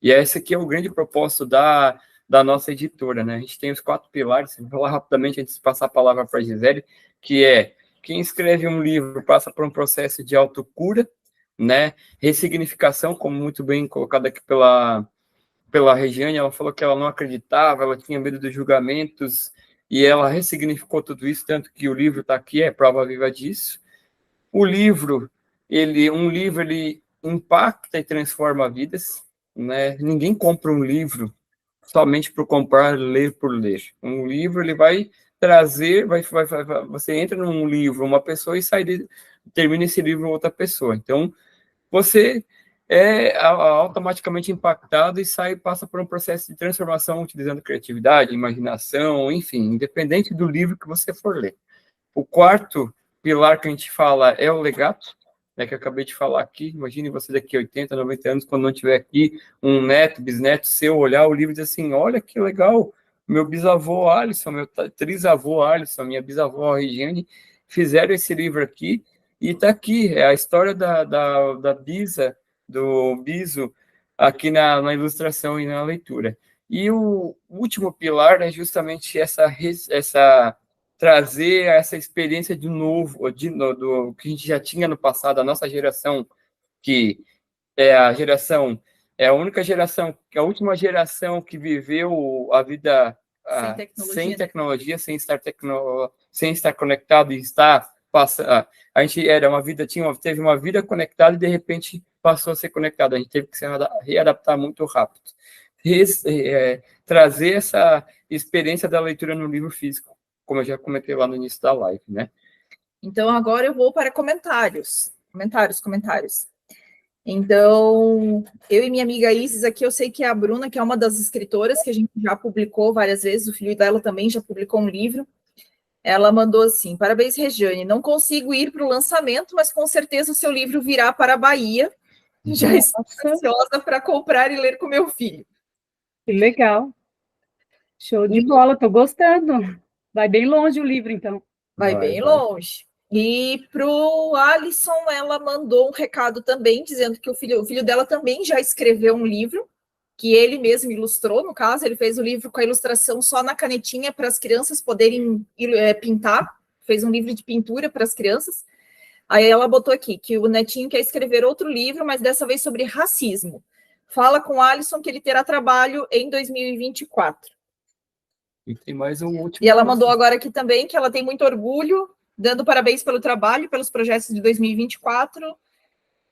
E esse aqui é o grande propósito da nossa editora, né? A gente tem os 4 pilares, vou falar rapidamente antes de passar a palavra para a Gisele, que é: quem escreve um livro passa por um processo de autocura, né? Ressignificação, como muito bem colocado aqui pela Regiane, ela falou que ela não acreditava, ela tinha medo dos julgamentos, e ela ressignificou tudo isso, tanto que o livro está aqui, é prova viva disso. O livro, um livro, ele impacta e transforma vidas, né? Ninguém compra um livro somente por comprar, ler por ler. Um livro, ele vai trazer, você entra num livro, uma pessoa, e termina esse livro outra pessoa. Então, você é automaticamente impactado e passa por um processo de transformação utilizando criatividade, imaginação, enfim, independente do livro que você for ler. O quarto pilar que a gente fala é o legado, né, que eu acabei de falar aqui. Imagine você daqui a 80, 90 anos, quando não tiver aqui um neto, bisneto seu, olhar o livro e dizer assim: olha que legal, meu bisavô Alisson, meu trisavô Alisson, minha bisavó Regiane fizeram esse livro aqui, e está aqui, é a história da Bisa, do Biso, aqui na ilustração e na leitura. E o último pilar é justamente essa trazer essa experiência de novo, do que a gente já tinha no passado, a nossa geração, que é a única geração, a última geração que viveu a vida sem tecnologia, sem estar conectado, e estar passando. A gente teve uma vida conectada e de repente passou a ser conectado. A gente teve que se readaptar muito rápido. Trazer essa experiência da leitura no livro físico, como eu já comentei lá no início da live, né? Então, agora eu vou para comentários. Comentários. Então, eu e minha amiga Isis aqui, eu sei que a Bruna, que é uma das escritoras que a gente já publicou várias vezes, o filho dela também já publicou um livro, ela mandou assim: parabéns, Regiane, não consigo ir para o lançamento, mas com certeza o seu livro virá para a Bahia. Já estou ansiosa para comprar e ler com meu filho. Que legal. Show de bola, estou gostando. Vai bem longe o livro, então. Vai bem longe. E para o Alisson, ela mandou um recado também, dizendo que o filho dela também já escreveu um livro, que ele mesmo ilustrou, no caso, ele fez o livro com a ilustração só na canetinha para as crianças poderem pintar, fez um livro de pintura para as crianças. Aí ela botou aqui que o netinho quer escrever outro livro, mas dessa vez sobre racismo. Fala com o Alisson que ele terá trabalho em 2024. E tem mais um último. E ela mandou agora aqui também que ela tem muito orgulho, dando parabéns pelo trabalho, pelos projetos de 2024,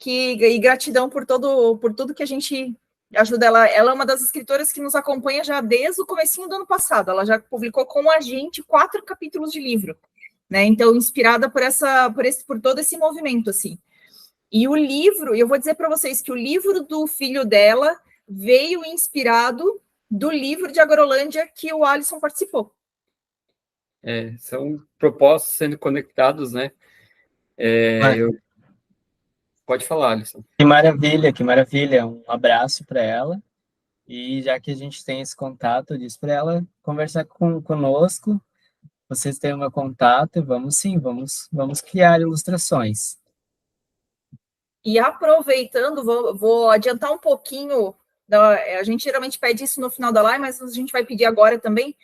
e gratidão por tudo que a gente ajuda ela. Ela é uma das escritoras que nos acompanha já desde o comecinho do ano passado. Ela já publicou com a gente 4 capítulos de livro, né? Então, inspirada por todo esse movimento, assim. E o livro, eu vou dizer para vocês que o livro do filho dela veio inspirado do livro de Agrolândia que o Alisson participou. São propósitos sendo conectados, né? Pode falar, Alisson. Que maravilha, que maravilha. Um abraço para ela. E já que a gente tem esse contato, eu disse para ela conversar conosco. Vocês têm o meu contato, vamos criar ilustrações. E aproveitando, vou adiantar um pouquinho, a gente geralmente pede isso no final da live, mas a gente vai pedir agora também.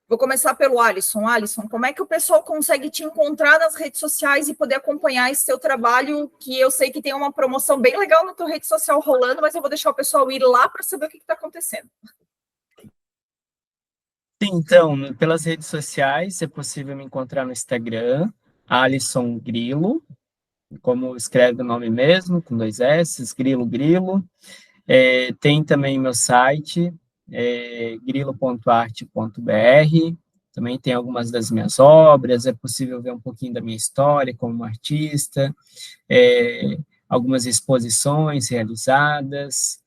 Vou começar pelo Alisson. Alisson, como é que o pessoal consegue te encontrar nas redes sociais e poder acompanhar esse seu trabalho, que eu sei que tem uma promoção bem legal na tua rede social rolando, mas eu vou deixar o pessoal ir lá para saber o que está acontecendo. Sim, então, pelas redes sociais, é possível me encontrar no Instagram, Alisson Grilo, como escreve o nome mesmo, com 2 S, Grilo. Tem também meu site, grilo.arte.br, também tem algumas das minhas obras, é possível ver um pouquinho da minha história como artista, algumas exposições realizadas,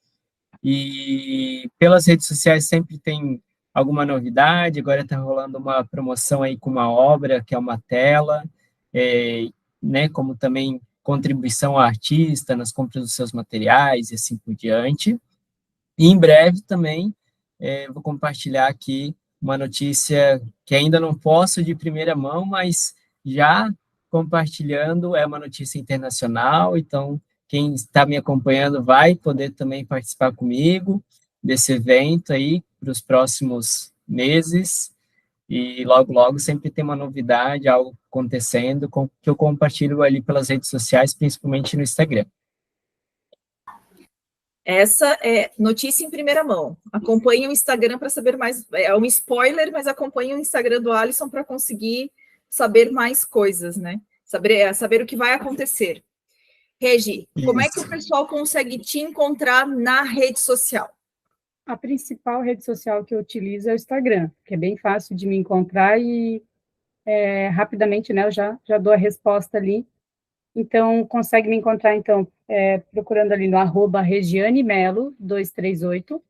e pelas redes sociais sempre tem alguma novidade. Agora está rolando uma promoção aí com uma obra, que é uma tela, né, como também contribuição ao artista nas compras dos seus materiais e assim por diante. E em breve também vou compartilhar aqui uma notícia que ainda não posso de primeira mão, mas já compartilhando, é uma notícia internacional, então quem está me acompanhando vai poder também participar comigo desse evento aí para os próximos meses, e logo sempre tem uma novidade, algo acontecendo, que eu compartilho ali pelas redes sociais, principalmente no Instagram. Essa é notícia em primeira mão. Acompanhe o Instagram para saber mais. É um spoiler, mas acompanhe o Instagram do Alisson para conseguir saber mais coisas, né? Saber o que vai acontecer. Regi, como é que o pessoal consegue te encontrar na rede social? A principal rede social que eu utilizo é o Instagram, que é bem fácil de me encontrar e rapidamente, né, eu já dou a resposta ali. Então, consegue me encontrar, então, procurando ali no @regianemelo238.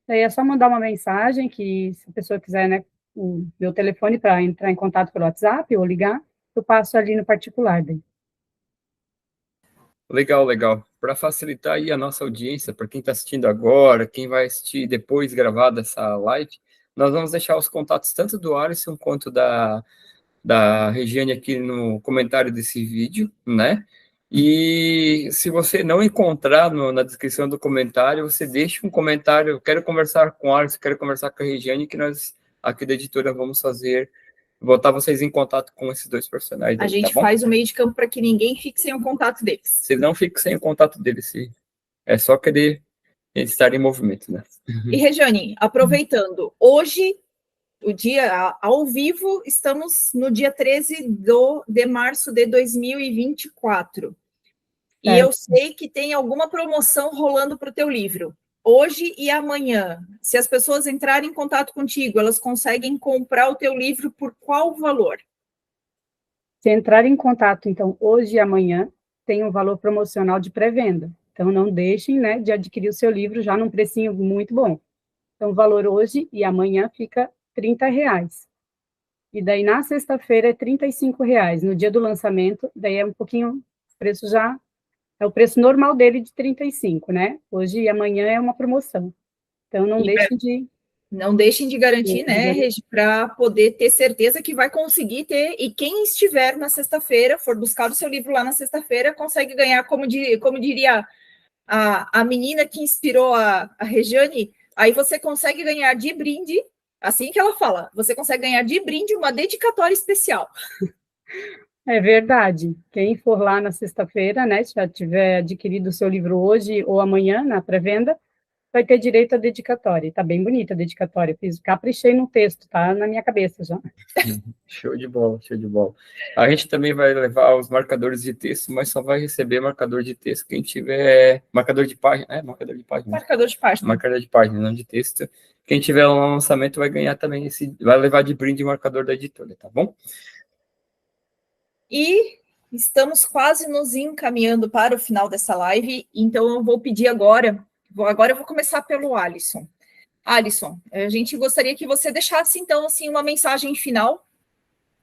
Aí é só mandar uma mensagem, que se a pessoa quiser, né, o meu telefone para entrar em contato pelo WhatsApp ou ligar, eu passo ali no particular daí. Legal. Para facilitar aí a nossa audiência, para quem está assistindo agora, quem vai assistir depois gravada essa live, nós vamos deixar os contatos tanto do Alisson quanto da Regiane aqui no comentário desse vídeo, né? E se você não encontrar na descrição do comentário, você deixa um comentário, quero conversar com o Alisson, quero conversar com a Regiane, que nós aqui da editora vamos botar vocês em contato com esses 2 personagens. A gente faz o meio de campo para que ninguém fique sem o contato deles. Vocês não fiquem sem o contato deles, é só querer estar em movimento, né? E, Regiane, aproveitando, hoje, o dia ao vivo, estamos no dia 13 de março de 2024. E eu sei que tem alguma promoção rolando para o teu livro. Hoje e amanhã, se as pessoas entrarem em contato contigo, elas conseguem comprar o teu livro por qual valor? Se entrar em contato, então, hoje e amanhã, tem um valor promocional de pré-venda. Então, não deixem, né, de adquirir o seu livro já num precinho muito bom. Então, o valor hoje e amanhã fica R$30. E daí, na sexta-feira, é R$35. No dia do lançamento, daí é um pouquinho, o preço já é o preço normal dele de 35, né? Hoje e amanhã é uma promoção. Então, não deixem de garantir, né, Regi, para poder ter certeza que vai conseguir ter. E quem estiver na sexta-feira, for buscar o seu livro lá na sexta-feira, consegue ganhar, como diria a menina que inspirou a Regiane, aí você consegue ganhar de brinde, assim que ela fala, você consegue ganhar de brinde uma dedicatória especial. É verdade. Quem for lá na sexta-feira, né, se já tiver adquirido o seu livro hoje ou amanhã, na pré-venda, vai ter direito à dedicatória. Está bem bonita a dedicatória. Caprichei no texto, tá na minha cabeça já. Show de bola, show de bola. A gente também vai levar os marcadores de texto, mas só vai receber marcador de texto quem tiver marcador de página, marcador de página. Marcador de página. Marcador de página, não de texto. Quem tiver um lançamento vai ganhar também vai levar de brinde o marcador da editora, tá bom? E estamos quase nos encaminhando para o final dessa live, então eu vou pedir agora eu vou começar pelo Alisson. Alisson, a gente gostaria que você deixasse, então, assim, uma mensagem final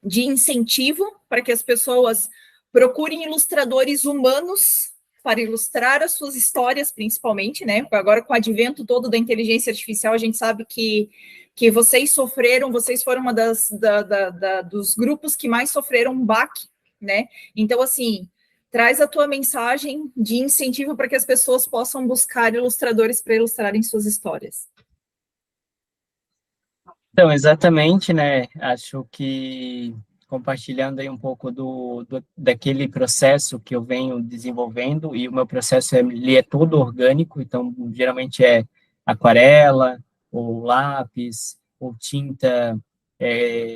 de incentivo para que as pessoas procurem ilustradores humanos para ilustrar as suas histórias, principalmente, né? Agora, com o advento todo da inteligência artificial, a gente sabe que vocês foram uma dos grupos que mais sofreram um baque, né? Então, assim, traz a tua mensagem de incentivo para que as pessoas possam buscar ilustradores para ilustrarem suas histórias. Então, exatamente, né? Acho que compartilhando aí um pouco daquele processo que eu venho desenvolvendo, e o meu processo ele é todo orgânico, então geralmente é aquarela, ou lápis, ou tinta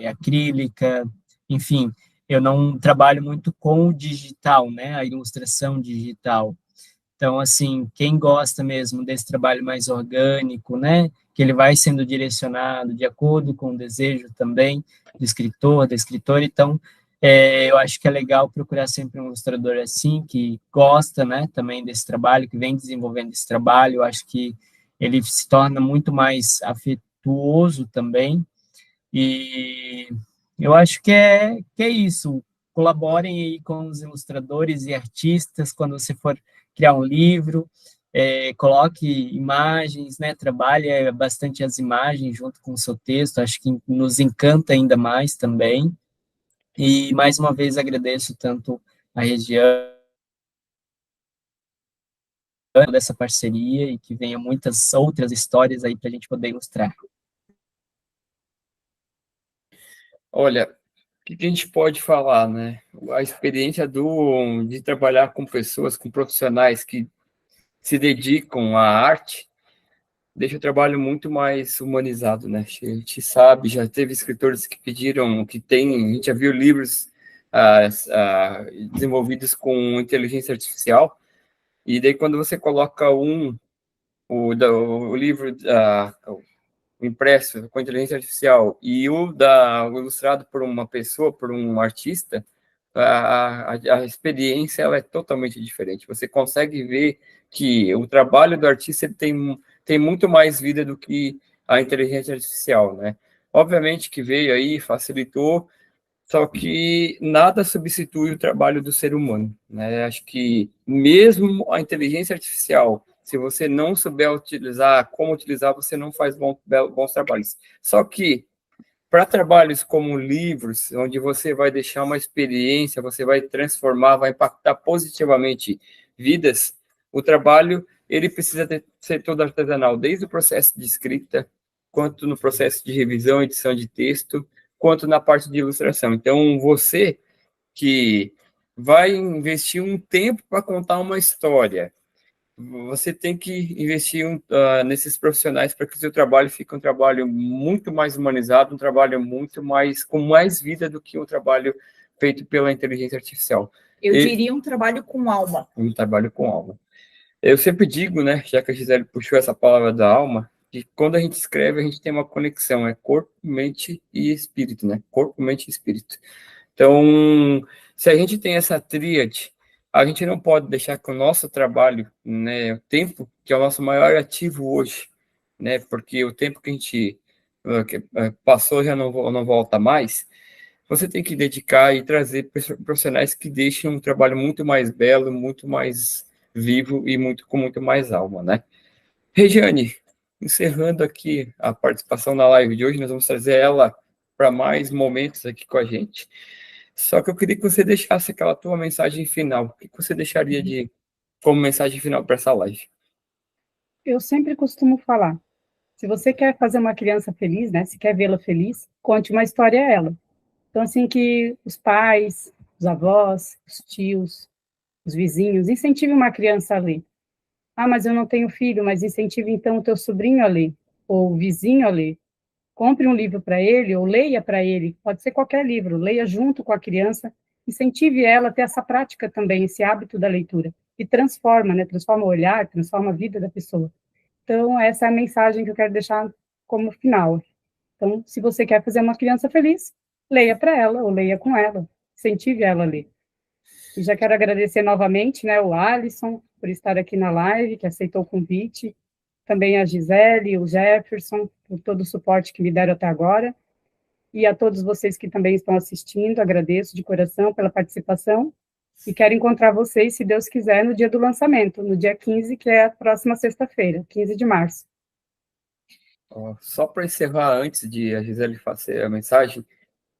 acrílica, enfim, eu não trabalho muito com o digital, né? A ilustração digital. Então, assim, quem gosta mesmo desse trabalho mais orgânico, né, que ele vai sendo direcionado de acordo com o desejo também do escritor, da escritora, então, eu acho que é legal procurar sempre um ilustrador assim, que gosta, né, também desse trabalho, que vem desenvolvendo esse trabalho, eu acho que ele se torna muito mais afetuoso também, e eu acho que é isso. Colaborem aí com os ilustradores e artistas quando você for criar um livro, coloque imagens, né? Trabalhe bastante as imagens junto com o seu texto, acho que nos encanta ainda mais também. E mais uma vez agradeço tanto a Regiane dessa parceria e que venha muitas outras histórias aí para a gente poder ilustrar. Olha, o que a gente pode falar, né? A experiência de trabalhar com pessoas, com profissionais que se dedicam à arte, deixa o trabalho muito mais humanizado, né? A gente sabe, já teve escritores que pediram, a gente já viu livros desenvolvidos com inteligência artificial, e daí quando você coloca o livro impresso com inteligência artificial e o ilustrado por uma pessoa, por um artista, a experiência ela é totalmente diferente. Você consegue ver que o trabalho do artista ele tem muito mais vida do que a inteligência artificial, né? Obviamente que veio aí, facilitou, só que nada substitui o trabalho do ser humano, né? Acho que mesmo a inteligência artificial, se você não souber utilizar, como utilizar, você não faz bons trabalhos. Só que para trabalhos como livros, onde você vai deixar uma experiência, você vai transformar, vai impactar positivamente vidas, o trabalho ele precisa ser todo artesanal, desde o processo de escrita, quanto no processo de revisão, edição de texto, quanto na parte de ilustração. Então, você que vai investir um tempo para contar uma história, você tem que investir nesses profissionais para que o seu trabalho fique um trabalho muito mais humanizado, um trabalho muito mais, com mais vida do que um trabalho feito pela inteligência artificial. Eu diria um trabalho com alma. Um trabalho com alma. Eu sempre digo, né, já que a Gisele puxou essa palavra da alma, que quando a gente escreve, a gente tem uma conexão, é corpo, mente e espírito, né? Corpo, mente e espírito. Então, se a gente tem essa tríade, a gente não pode deixar que o nosso trabalho, né, o tempo, que é o nosso maior ativo hoje, né, porque o tempo que a gente passou já não volta mais, você tem que dedicar e trazer profissionais que deixem um trabalho muito mais belo, muito mais vivo e com muito mais alma, né? Regiane, encerrando aqui a participação na live de hoje, nós vamos trazer ela para mais momentos aqui com a gente. Só que eu queria que você deixasse aquela tua mensagem final. O que você deixaria de como mensagem final para essa live? Eu sempre costumo falar, se você quer fazer uma criança feliz, né, se quer vê-la feliz, conte uma história a ela. Então, assim, que os pais, os avós, os tios, os vizinhos, incentive uma criança a ler. Ah, mas eu não tenho filho, mas incentive então o teu sobrinho a ler, ou o vizinho a ler. Compre um livro para ele, ou leia para ele, pode ser qualquer livro, leia junto com a criança, incentive ela a ter essa prática também, esse hábito da leitura, e transforma, né, transforma o olhar, transforma a vida da pessoa. Então, essa é a mensagem que eu quero deixar como final. Então, se você quer fazer uma criança feliz, leia para ela, ou leia com ela, incentive ela a ler. E já quero agradecer novamente, né, o Alisson, por estar aqui na live, que aceitou o convite, também a Gisele, o Jefferson, por todo o suporte que me deram até agora, e a todos vocês que também estão assistindo, agradeço de coração pela participação, e quero encontrar vocês, se Deus quiser, no dia do lançamento, no dia 15, que é a próxima sexta-feira, 15 de março. Só para encerrar, antes de a Gisele fazer a mensagem,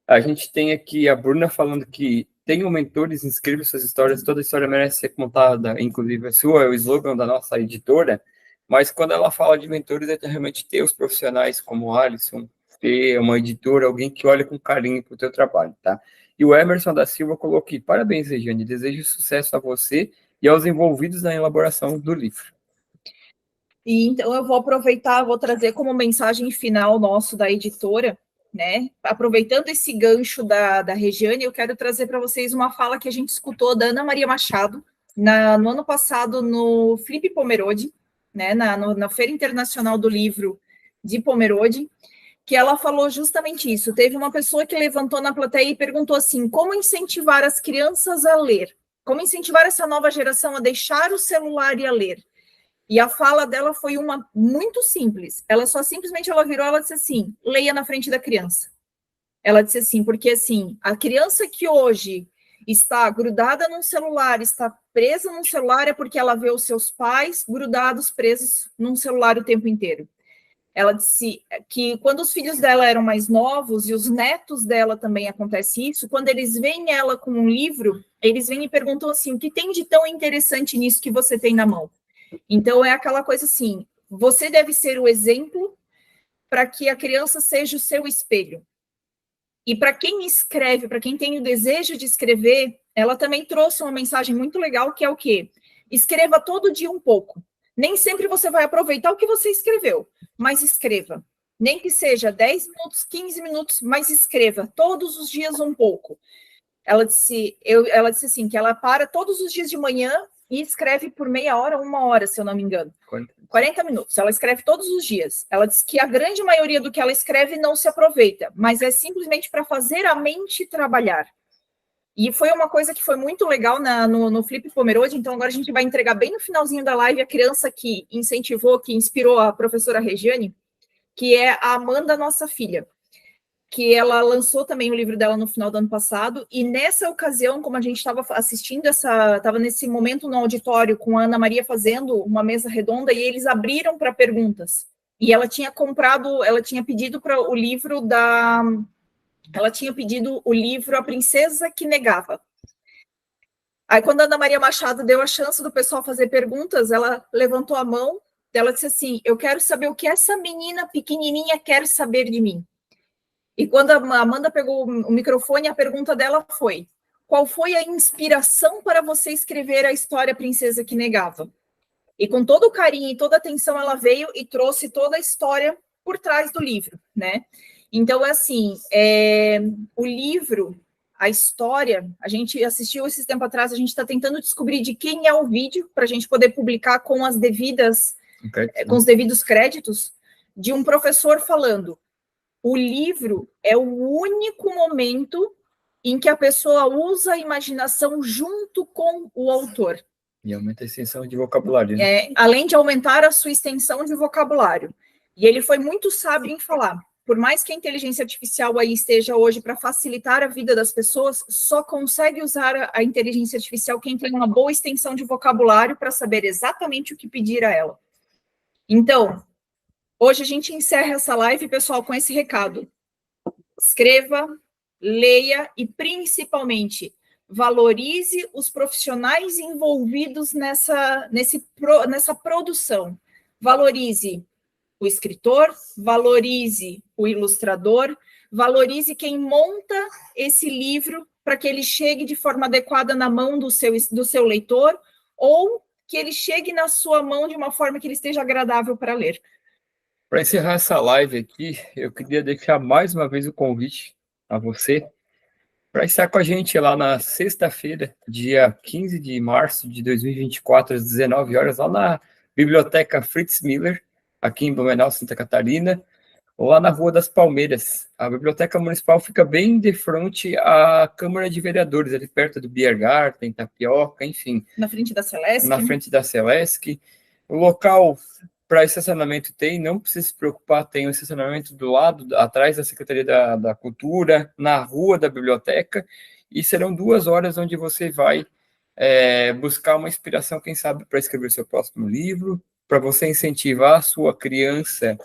a gente tem aqui a Bruna falando que tenham mentores, inscrevam suas histórias, toda história merece ser contada, inclusive a sua, é o slogan da nossa editora, mas quando ela fala de mentores, é realmente ter os profissionais como o Alisson, ter uma editora, alguém que olha com carinho para o teu trabalho, tá? E o Emerson da Silva colocou aqui, parabéns, Regiane, desejo sucesso a você e aos envolvidos na elaboração do livro. E então eu vou aproveitar, vou trazer como mensagem final nosso da editora, né? Aproveitando esse gancho da Regiane, eu quero trazer para vocês uma fala que a gente escutou da Ana Maria Machado no ano passado no Flip Pomerode, né? Na Feira Internacional do Livro de Pomerode, que ela falou justamente isso. Teve uma pessoa que levantou na plateia e perguntou assim: como incentivar as crianças a ler? Como incentivar essa nova geração a deixar o celular e a ler? E a fala dela foi uma muito simples. Ela simplesmente virou, ela disse assim: leia na frente da criança. Ela disse assim, porque assim, a criança que hoje está grudada num celular, está presa num celular, é porque ela vê os seus pais grudados, presos num celular o tempo inteiro. Ela disse que quando os filhos dela eram mais novos, e os netos dela também acontece isso, quando eles veem ela com um livro, eles vêm e perguntam assim: o que tem de tão interessante nisso que você tem na mão? Então, é aquela coisa assim, você deve ser o exemplo para que a criança seja o seu espelho. E para quem escreve, para quem tem o desejo de escrever, ela também trouxe uma mensagem muito legal, que é o quê? Escreva todo dia um pouco. Nem sempre você vai aproveitar o que você escreveu, mas escreva. Nem que seja 10 minutos, 15 minutos, mas escreva todos os dias um pouco. Ela disse assim, que ela para todos os dias de manhã e escreve por meia hora, 1 hora, se eu não me engano. 40 minutos. Ela escreve todos os dias. Ela diz que a grande maioria do que ela escreve não se aproveita, mas é simplesmente para fazer a mente trabalhar. E foi uma coisa que foi muito legal no Flip Pomerode. Então, agora a gente vai entregar bem no finalzinho da live a criança que incentivou, que inspirou a professora Regiane, que é a Amanda, nossa filha, que ela lançou também o livro dela no final do ano passado, e nessa ocasião, como a gente estava assistindo estava nesse momento no auditório com a Ana Maria fazendo uma mesa redonda, e eles abriram para perguntas, e ela tinha pedido para o livro A Princesa que Negava. Aí, quando a Ana Maria Machado deu a chance do pessoal fazer perguntas, ela levantou a mão, ela disse assim: eu quero saber o que essa menina pequenininha quer saber de mim. E quando a Amanda pegou o microfone, a pergunta dela foi: qual foi a inspiração para você escrever a história Princesa que Negava? E com todo o carinho e toda a atenção, ela veio e trouxe toda a história por trás do livro, né? Então, assim, o livro, a história, a gente assistiu esses tempos atrás, a gente está tentando descobrir de quem é o vídeo, para a gente poder publicar com com os devidos créditos, de um professor falando: o livro é o único momento em que a pessoa usa a imaginação junto com o autor. E aumenta a extensão de vocabulário. Né? Além de aumentar a sua extensão de vocabulário. E ele foi muito sábio em falar: por mais que a inteligência artificial aí esteja hoje para facilitar a vida das pessoas, só consegue usar a inteligência artificial quem tem uma boa extensão de vocabulário para saber exatamente o que pedir a ela. Então, hoje a gente encerra essa live, pessoal, com esse recado: escreva, leia e, principalmente, valorize os profissionais envolvidos nessa produção. Valorize o escritor, valorize o ilustrador, valorize quem monta esse livro para que ele chegue de forma adequada na mão do seu leitor, ou que ele chegue na sua mão de uma forma que ele esteja agradável para ler. Para encerrar essa live aqui, eu queria deixar mais uma vez o convite a você para estar com a gente lá na sexta-feira, dia 15 de março de 2024, às 19 horas, lá na Biblioteca Fritz Miller, aqui em Blumenau, Santa Catarina, lá na Rua das Palmeiras. A Biblioteca Municipal fica bem de frente à Câmara de Vereadores, ali perto do Biergarten, Tapioca, enfim. Na frente da Celesc. Na frente da Celesc. O local para estacionamento não precisa se preocupar, tem um estacionamento do lado, atrás da Secretaria da Cultura, na rua da biblioteca, e serão 2 horas onde você vai buscar uma inspiração, quem sabe, para escrever seu próximo livro, para você incentivar a sua criança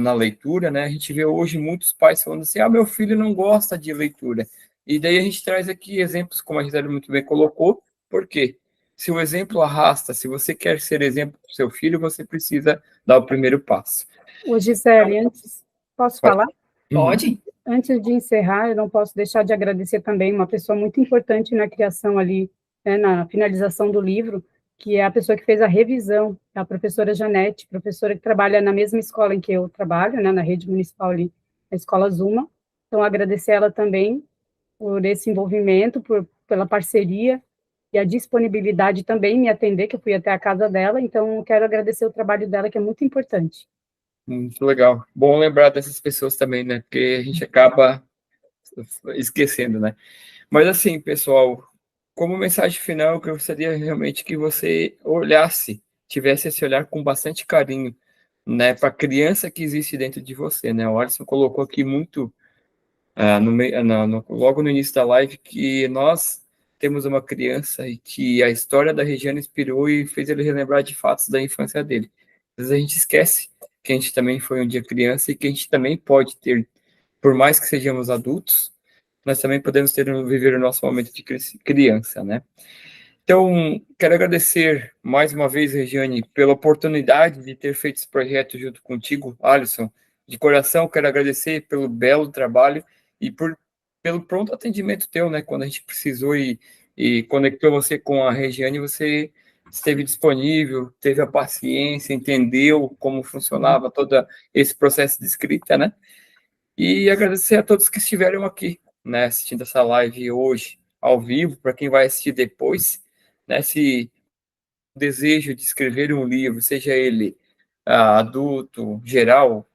na leitura, né? A gente vê hoje muitos pais falando assim, meu filho não gosta de leitura, e daí a gente traz aqui exemplos, como a Gisele muito bem colocou. Por quê? Se o exemplo arrasta, se você quer ser exemplo para o seu filho, você precisa dar o primeiro passo. Ô, Gisele, posso falar? Pode. Antes de encerrar, eu não posso deixar de agradecer também uma pessoa muito importante na criação ali, né, na finalização do livro, que é a pessoa que fez a revisão, a professora Janete, professora que trabalha na mesma escola em que eu trabalho, né, na rede municipal ali, na Escola Zuma. Então, agradecer ela também por esse envolvimento, pela parceria, e a disponibilidade também em me atender, que eu fui até a casa dela, então quero agradecer o trabalho dela, que é muito importante. Muito legal. Bom lembrar dessas pessoas também, né? Porque a gente acaba esquecendo, né? Mas assim, pessoal, como mensagem final, eu gostaria realmente que você tivesse esse olhar com bastante carinho, né? Para a criança que existe dentro de você, né? O Alisson colocou aqui muito, logo no início da live, que nós temos uma criança e que a história da Regiane inspirou e fez ele relembrar de fatos da infância dele. Às vezes a gente esquece que a gente também foi um dia criança e que a gente também pode ter, por mais que sejamos adultos, nós também podemos viver o nosso momento de criança, né? Então, quero agradecer mais uma vez, Regiane, pela oportunidade de ter feito esse projeto junto contigo, Alisson. De coração, quero agradecer pelo belo trabalho e pelo pronto atendimento teu, né? Quando a gente precisou e conectou você com a Regiane, você esteve disponível, teve a paciência, entendeu como funcionava todo esse processo de escrita, né? E agradecer a todos que estiveram aqui, né, assistindo essa live hoje, ao vivo, para quem vai assistir depois, né, se o desejo de escrever um livro, seja ele adulto, geral,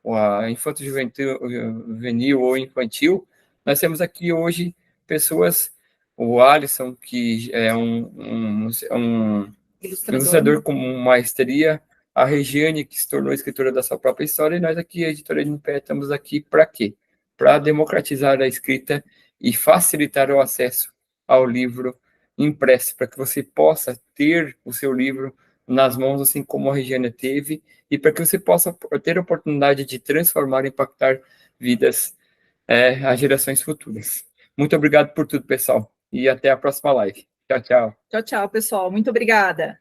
infanto-juvenil ou infantil, nós temos aqui hoje pessoas, o Alisson, que é um ilustrador com maestria, a Regiane, que se tornou escritora da sua própria história, e nós aqui, a Editora NPE, estamos aqui para quê? Para democratizar a escrita e facilitar o acesso ao livro impresso, para que você possa ter o seu livro nas mãos, assim como a Regiane teve, e para que você possa ter a oportunidade de transformar e impactar vidas às gerações futuras. Muito obrigado por tudo, pessoal, e até a próxima live. Tchau, tchau. Tchau, tchau, pessoal. Muito obrigada.